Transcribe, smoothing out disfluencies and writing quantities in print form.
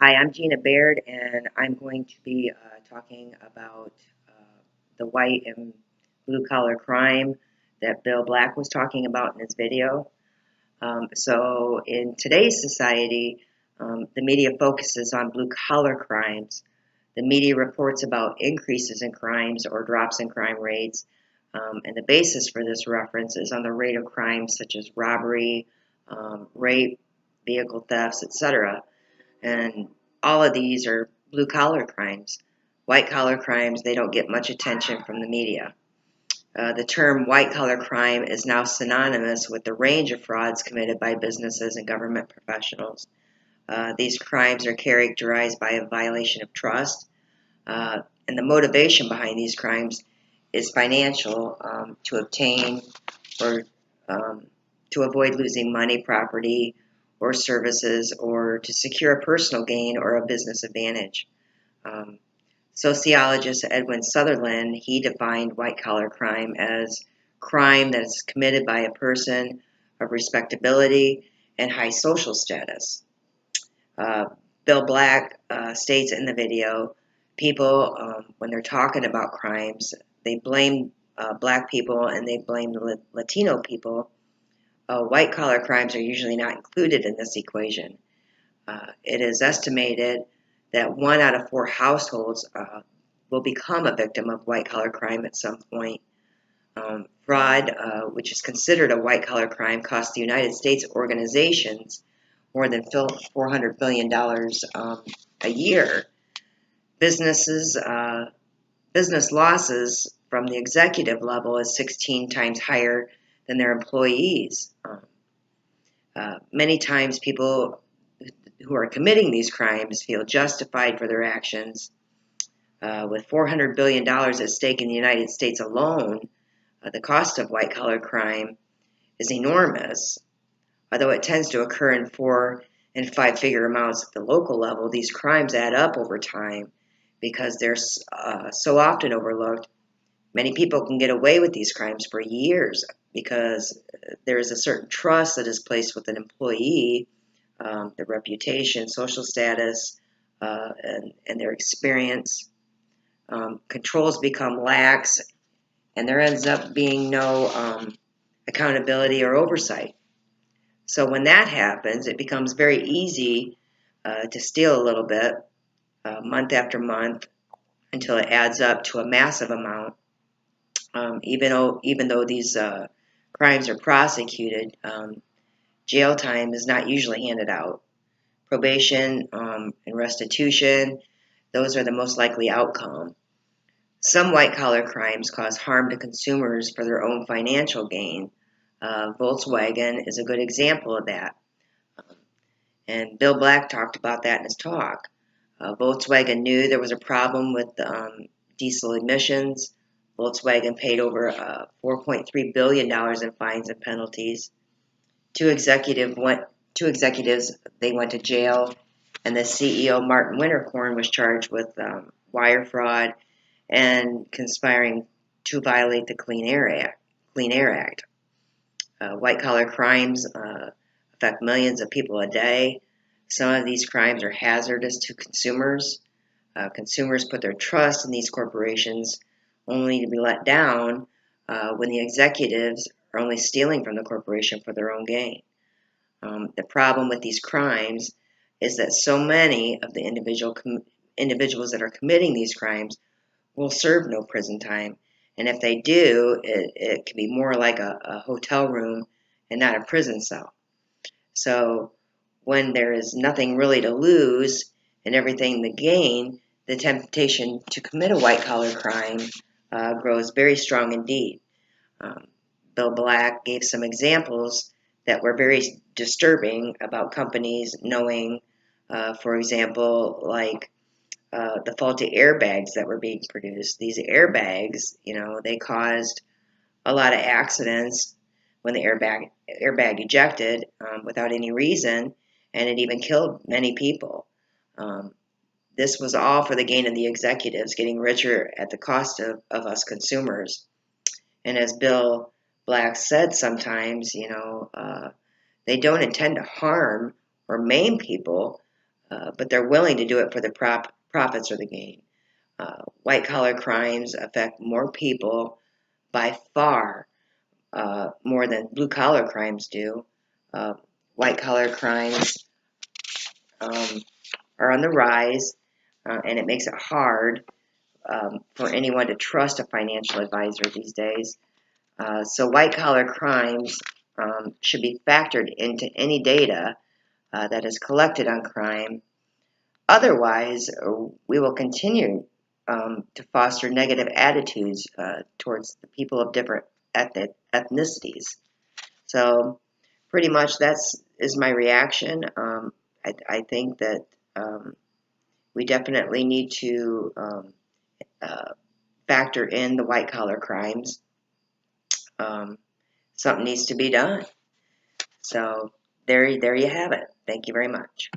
Hi, I'm Gina Baird, and I'm going to be talking about the white and blue collar crime that Bill Black was talking about in his video. So, in today's society, the media focuses on blue collar crimes. The media reports about increases in crimes or drops in crime rates, and the basis for this reference is on the rate of crimes such as robbery, rape, vehicle thefts, etc. And all of these are blue collar crimes. White collar crimes, they don't get much attention from the media. The term white collar crime is now synonymous with the range of frauds committed by businesses and government professionals. These crimes are characterized by a violation of trust, and the motivation behind these crimes is financial, to obtain or to avoid losing money, property, or services, or to secure a personal gain or a business advantage. Um, Sociologist Edwin Sutherland, he defined white-collar crime as crime that is committed by a person of respectability and high social status. Uh, Bill Black states in the video, people, when they're talking about crimes, they blame black people and they blame the Latino people. White collar crimes are usually not included in this equation. It is estimated that 1 out of 4 households will become a victim of white collar crime at some point. Fraud, which is considered a white collar crime, costs the United States organizations more than $400 billion a year. Businesses, business losses from the executive level is 16 times higher than their employees. Many times people who are committing these crimes feel justified for their actions. With $400 billion at stake in the United States alone, the cost of white-collar crime is enormous. Although it tends to occur in 4- and 5-figure amounts at the local level, these crimes add up over time because they're so often overlooked. Many people can get away with these crimes for years because there is a certain trust that is placed with an employee, their reputation, social status, and their experience. Controls become lax, and there ends up being no accountability or oversight. So when that happens, it becomes very easy to steal a little bit month after month until it adds up to a massive amount. Even though these crimes are prosecuted, jail time is not usually handed out. Probation and restitution, those are the most likely outcome. Some white-collar crimes cause harm to consumers for their own financial gain. Volkswagen is a good example of that. And Bill Black talked about that in his talk. Volkswagen knew there was a problem with diesel emissions. Volkswagen paid over $4.3 billion in fines and penalties. Two executives, they went to jail, and the CEO, Martin Winterkorn, was charged with wire fraud and conspiring to violate the Clean Air Act. White-collar crimes affect millions of people a day. Some of these crimes are hazardous to consumers. Consumers put their trust in these corporations only to be let down when the executives are only stealing from the corporation for their own gain. The problem with these crimes is that so many of the individuals that are committing these crimes will serve no prison time. And if they do, it can be more like a hotel room and not a prison cell. So when there is nothing really to lose and everything to gain, the temptation to commit a white-collar crime grows very strong indeed. Bill Black gave some examples that were very disturbing about companies knowing, for example, like the faulty airbags that were being produced. These airbags, they caused a lot of accidents when the airbag ejected without any reason, and it even killed many people. This was all for the gain of the executives, getting richer at the cost of us consumers. And as Bill Black said, sometimes, they don't intend to harm or maim people. but they're willing to do it for the profits or the gain. White-collar crimes affect more people by far, more than blue-collar crimes do. White-collar crimes are on the rise, and it makes it hard for anyone to trust a financial advisor these days. So white-collar crimes should be factored into any data that is collected on crime. Otherwise, we will continue to foster negative attitudes towards the people of different ethnicities. So pretty much is my reaction. I think that we definitely need to factor in the white-collar crimes. Something needs to be done. So there you have it. Thank you very much.